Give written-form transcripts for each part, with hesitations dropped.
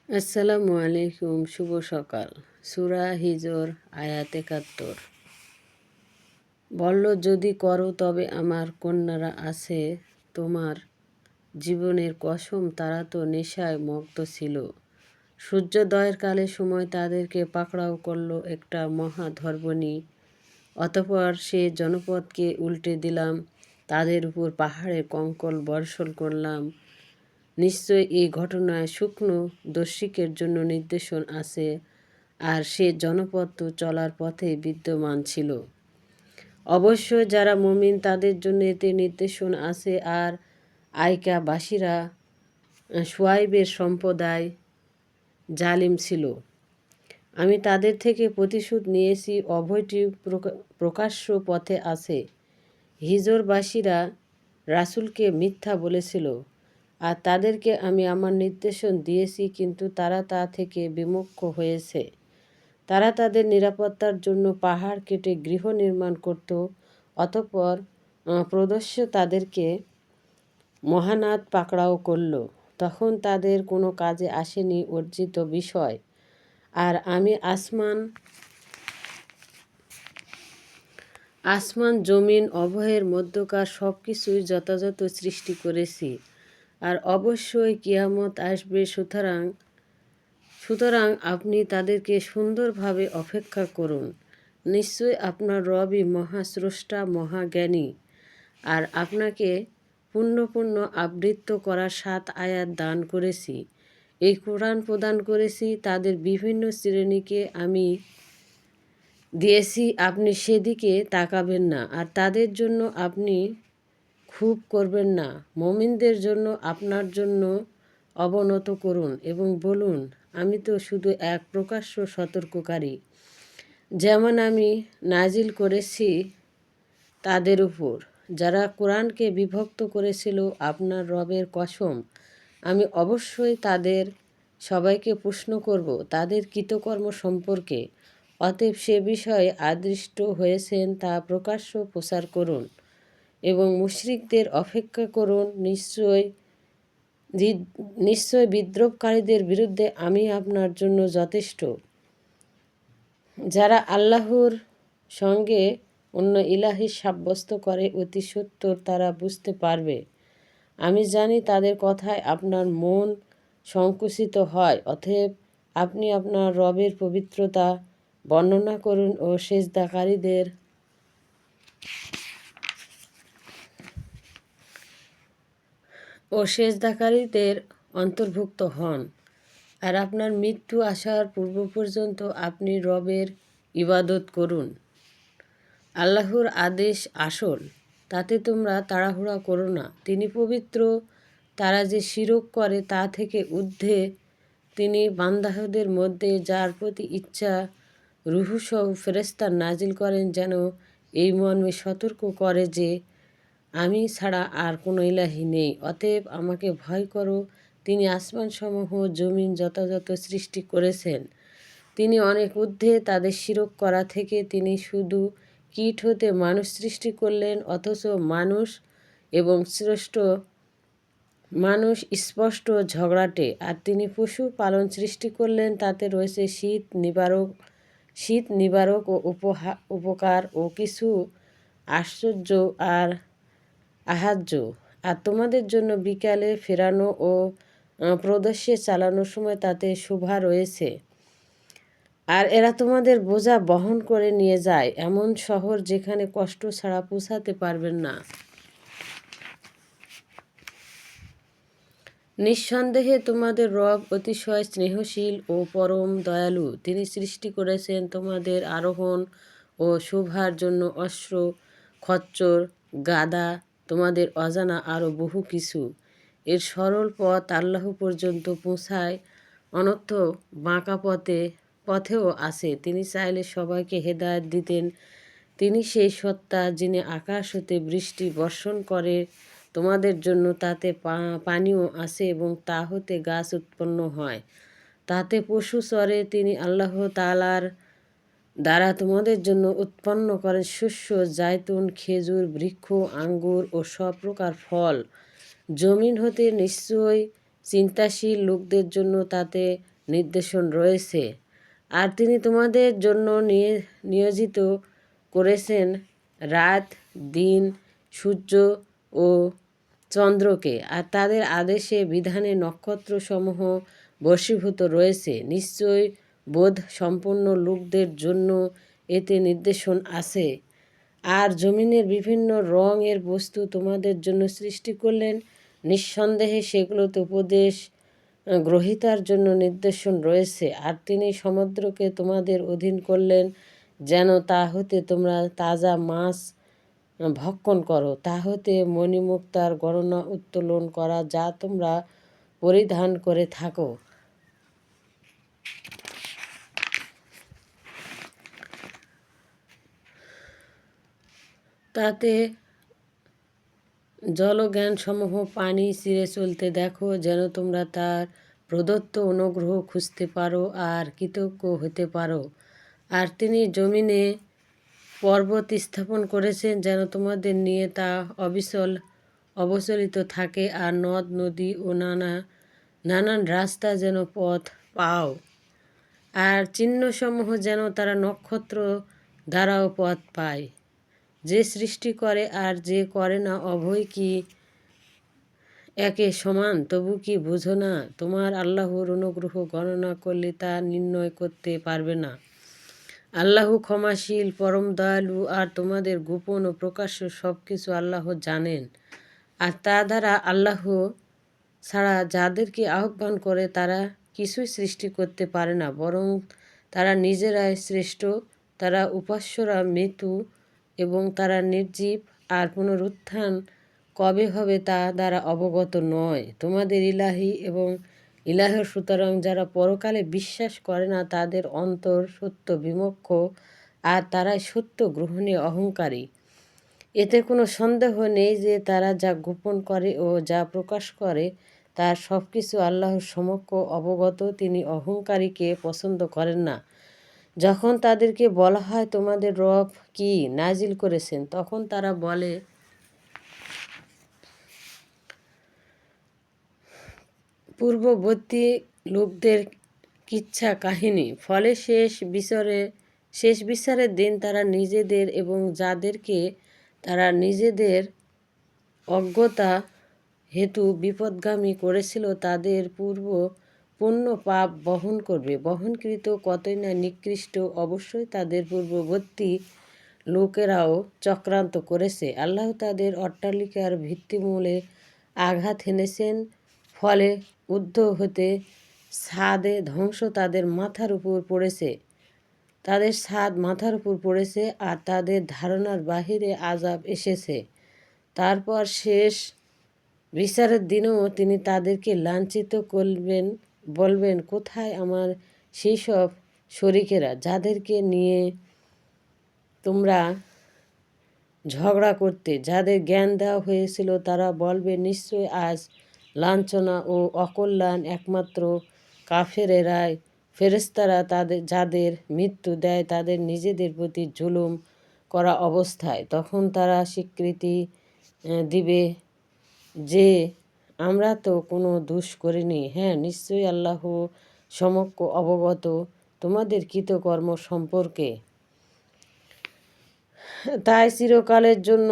আসসালামু আলাইকুম। শুভ সকাল। সূরা হিজর আয়াত ৭১। বলল, যদি করো তবে আমার কন্যারা আছে তোমার জীবনের কসম, তারা তো নেশায় মগ্ন ছিল। সূর্যোদয়ের কালে সময় তাদেরকে পাকড়াও করল একটা মহাধর্বণী। অতঃপর সে জনপদকে উল্টে দিলাম, তাদের উপর পাহাড়ের কঙ্কর বর্ষণ করলাম। নিশ্চয় এই ঘটনায় শুকনো দর্শিকের জন্য নির্দেশন আছে, আর সে জনপদ তো চলার পথে বিদ্যমান ছিল। অবশ্যই যারা মুমিন তাদের জন্য এতে নির্দেশন আছে। আর আইকাবাসীরা শুয়াইবের সম্প্রদায় জালিম ছিল। আমি তাদের থেকে প্রতিশোধ নিয়েছি, অভয়টি প্রকাশ্য পথে আছে। হিজরবাসীরা রাসূলকে মিথ্যা বলেছিল, আর তাদেরকে আমি আমার নির্দেশন দিয়েছি, কিন্তু তারা তা থেকে বিমুখ হয়েছে। তারা তাদের নিরাপত্তার জন্য পাহাড় কেটে গৃহ নির্মাণ করত। অতঃপর প্রদস্য তাদেরকে মহানাদ পাকড়াও করল। তখন তাদের কোনো কাজে আসেনি অর্জিত বিষয়। আর আমি আসমান জমিন অভয়ের মধ্যকার সব কিছুই যথাযথ সৃষ্টি করেছি। আর অবশ্যই কিয়ামত আসবে, সুতরাং আপনি তাদেরকে সুন্দরভাবে অপেক্ষা করুন। নিশ্চয় আপনার রবই মহাস্রষ্টা, মহাজ্ঞানী। আর আপনাকে পুণ্য আবৃত্ত করার ৭ আয়াত দান করেছি। এই কোরআন প্রদান করেছি, তাদের বিভিন্ন শ্রেণীকে আমি দিয়েছি। আপনি সেদিকে তাকাবেন না, আর তাদের জন্য আপনি ক্ষোভ করবেন না। মুমিনদের জন্য আপনার জন্য অবনত করুন এবং বলুন, আমি তো শুধু এক প্রকাশ্য সতর্ককারী। যেমন আমি নাজিল করেছি তাদের উপর যারা কোরআনকে বিভক্ত করেছিল। আপনার রবের কসম, আমি অবশ্যই তাদের সবাইকে প্রশ্ন করব তাদের কৃতকর্ম সম্পর্কে। অতএব সে বিষয়ে আদিষ্ট হয়েছেন তা প্রকাশ্য প্রচার করুন এবং মুশরিকদের অপেক্ষা করুন। নিশ্চয় বিদ্রোহকারীদের বিরুদ্ধে আমি আপনার জন্য যথেষ্ট। যারা আল্লাহর সঙ্গে অন্য ইলাহি সাব্যস্ত করে অতি সত্বর তারা বুঝতে পারবে। আমি জানি তাদের কথায় আপনার মন সংকুচিত হয়। অতএব আপনি আপনার রবের পবিত্রতা বর্ণনা করুন ও সেজদাকারীদের অন্তর্ভুক্ত হন। আর আপনার মৃত্যু আসার পূর্ব পর্যন্ত আপনি রবের ইবাদত করুন। আল্লাহর আদেশ আসল, তাতে তোমরা তাড়াহুড়া করো না। তিনি পবিত্র, তারা যে শিরক করে তা থেকে ঊর্ধ্বে। তিনি বান্দাদের মধ্যে যার প্রতি ইচ্ছা রূহসহ ফেরেশতা নাজিল করেন, যেন এই মর্মে সতর্ক করে যে আমি ছাড়া আর কোনো ইলাহি নেই। অতএব আমাকে ভয় করো। তিনি আসমানসমূহ জমিন যথাযথ সৃষ্টি করেছেন। তিনি অনেক ঊর্ধ্বে তাদের শিরক করা থেকে। তিনি শুধু কীট হতে মানুষ সৃষ্টি করলেন, অথচ মানুষ স্পষ্ট ঝগড়াটে। আর তিনি পশু পালন সৃষ্টি করলেন, তাতে রয়েছে শীত নিবারক ও উপকার ও কিছু আশ্চর্য আর আহার্য। আর তোমাদের জন্য বিকালে ফেরানো ও প্রদর্শে চালানোর সময় তাতে শোভা রয়েছে। আর এরা তোমাদের বোঝা বহন করে নিয়ে যায় এমন শহর যেখানে কষ্ট ছাড়া পৌঁছাতে পারবেন না। নিঃসন্দেহে তোমাদের রব অতিশয় স্নেহশীল ও পরম দয়ালু। তিনি সৃষ্টি করেছেন তোমাদের আরোহণ ও শোভার জন্য অশ্ব, খচ্চর, গাধা, তোমাদের অজানা আরও বহু কিছু। এর সরল পথ আল্লাহ পর্যন্ত পৌঁছায়, অনর্থ বাঁকা পথেও আছে। তিনি চাইলে সবাইকে হেদায়েত দিতেন। তিনি সেই সত্তা যিনি আকাশ হতে বৃষ্টি বর্ষণ করে তোমাদের জন্য, তাতে পানিও আছে এবং তা হতে গাছ উৎপন্ন হয়, তাতে পশু চরে। তিনি আল্লাহ তাআলার দ্বারা তোমাদের জন্য উৎপন্ন করেন শস্য, জায়তুন, খেজুর বৃক্ষ, আঙ্গুর ও সব প্রকার ফল জমিন হতে। নিশ্চয় চিন্তাশীল লোকদের জন্য তাতে নির্দেশন রয়েছে। আর তিনি তোমাদের জন্য নিয়োজিত করেছেন রাত, দিন, সূর্য ও চন্দ্রকে, আর তাদের আদেশে বিধানে নক্ষত্রসমূহ বশীভূত রয়েছে। নিশ্চয়ই বোধ সম্পন্ন লোকদের জন্য এতে নির্দেশন আছে। আর জমিনের বিভিন্ন রঙের বস্তু তোমাদের জন্য সৃষ্টি করলেন। নিঃসন্দেহে সেগুলোতে উপদেশ গ্রহীতার জন্য নির্দেশন রয়েছে। আর তিনি সমুদ্রকে তোমাদের অধীন করলেন যেন তা হতে তোমরা তাজা মাছ ভক্ষণ করো, তা হতে মণিমুক্তার গণনা উত্তোলন করা যা তোমরা পরিধান করে থাকো। তাতে জলজ্ঞানসমূহ পানি চিরে চলতে দেখো, যেন তোমরা তার প্রদত্ত অনুগ্রহ খুঁজতে পারো আর কৃতজ্ঞ হতে পারো। আর তিনি জমিনে পর্বত স্থাপন করেছেন যেন তোমাদের নিয়ে তা অবচলিত থাকে, আর নদ নদী ও নানান রাস্তা যেন পথ পাও, আর চিহ্নসমূহ যেন তারা নক্ষত্র দ্বারাও পথ পায়। যে সৃষ্টি করে আর যে করে না, উভয় কি একে সমান? তবু কি বুঝো না? তোমার আল্লাহর অনুগ্রহ গণনা করলে তা নির্ণয় করতে পারবে না। আল্লাহ ক্ষমাশীল, পরম দয়ালু, আর তোমাদের গোপন ও প্রকাশ্য সব কিছু আল্লাহ জানেন। আর তা দ্বারা আল্লাহ ছাড়া যাদেরকে আহ্বান করে তারা কিছুই সৃষ্টি করতে পারে না, বরং তারা নিজেরাই শ্রেষ্ঠ। তারা উপাস্যরা মৃত্যু এবং তারা নির্জীব, আর পুনরুত্থান কবে হবে তা দ্বারা অবগত নয়। তোমাদের ইলাহি এবং ইলাহ, সুতরাং যারা পরকালে বিশ্বাস করে না তাদের অন্তর সত্য বিমুখ, আর তারাই সত্য গ্রহণে অহংকারী। এতে কোনো সন্দেহ নেই যে তারা যা গোপন করে ও যা প্রকাশ করে তার সব কিছু আল্লাহর সমক্ষ অবগত। তিনি অহংকারীকে পছন্দ করেন না। যখন তাদেরকে বলা হয় তোমাদের রব কি নাজিল করেছেন, তখন তারা বলে পূর্ববর্তী লোকদের কিচ্ছা কাহিনী। ফলে শেষ বিচারের দিন তারা নিজেদের এবং যাদেরকে তারা নিজেদের অজ্ঞতা হেতু বিপদগামী করেছিল তাদের পূর্ণ পাপ বহন করবে। বহনকৃত কতই না নিকৃষ্ট, অবশ্যই তাদের পূর্ববর্তী লোকেরাও চক্রান্ত করেছে। আল্লাহ তাদের অট্টালিকার ভিত্তিমূলে আঘাত হেনেছেন, ফলে ঊর্ধ্ব হতে ছাদে ধ্বংস তাদের মাথার উপর পড়েছে। তাদের ছাদ মাথার উপর পড়েছে, আর তাদের ধারণার বাহিরে আযাব এসেছে। তারপর শেষ বিচারের দিনেও তিনি তাদেরকে লাঞ্ছিত করবেন, বলবেন, কোথায় আমার সেই সব শরীকেরা যাদেরকে নিয়ে তোমরা ঝগড়া করতে, যাদের জ্ঞান দেওয়া হয়েছিল? তারা বলবে, নিশ্চয় আজ লাঞ্ছনা ও অকল্যাণ একমাত্র কাফেরেরাই। ফেরেশতারা যাদের মৃত্যু দেয় তাদের নিজেদের প্রতি জুলুম করা অবস্থায়। তখন তারা স্বীকৃতি দিবে যে আমরা তো কোনো দোষ করিনি। হ্যাঁ, নিশ্চয়ই আল্লাহ সমক্ষ অবগত তোমাদের কৃতকর্ম সম্পর্কে। তাই চিরকালের জন্য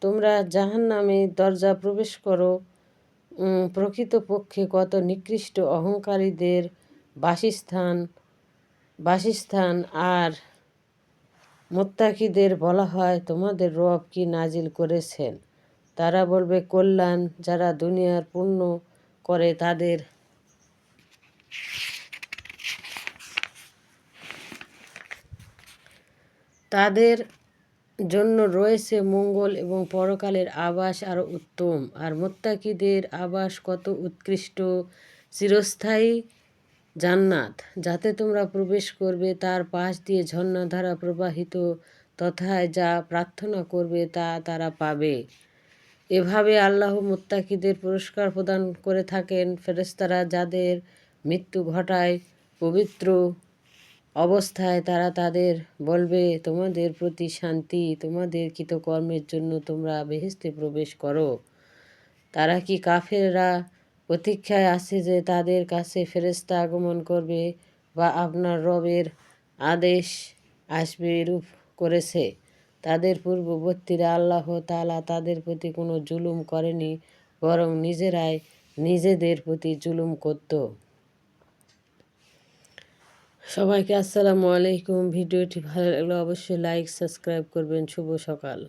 তোমরা জাহান্নামে দরজা প্রবেশ করো। প্রকৃতপক্ষে কত নিকৃষ্ট অহংকারীদের বাসস্থান। আর মুত্তাকিদের বলা হয় তোমাদের রব কি নাজিল করেছেন? তারা বলবে, কল্যাণ। যারা দুনিয়ার পুণ্য করে তাদের জন্য রয়েছে মঙ্গল এবং পরকালের আবাস আরও উত্তম। আর মুত্তাকিদের আবাস কত উৎকৃষ্ট, চিরস্থায়ী জান্নাত যাতে তোমরা প্রবেশ করবে, তার পাশ দিয়ে ঝর্ণাধারা প্রবাহিত, তথায় যা প্রার্থনা করবে তা তারা পাবে। এভাবে আল্লাহ মুত্তাকিদের পুরস্কার প্রদান করে থাকেন। ফেরেশতারা যাদের মৃত্যু ঘটায় পবিত্র অবস্থায়, তারা তাদের বলবে, তোমাদের প্রতি শান্তি, তোমাদের কৃতকর্মের জন্য তোমরা বেহেশতে প্রবেশ করো। তারা কি কাফেররা প্রতীক্ষায় আছে যে তাদের কাছে ফেরেশতা আগমন করবে বা আপনার রবের আদেশ আসবে এরূপ করেছে। তাদের পূর্ববর্তীরা আল্লাহ তাআলা তাদের প্রতি কোনো জুলুম করেনি, বরং নিজেরাই নিজেদের প্রতি জুলুম করত। সবাইকে আসসালামু আলাইকুম। ভিডিওটি ভালো লাগলে অবশ্যই লাইক সাবস্ক্রাইব করবেন। শুভ সকাল।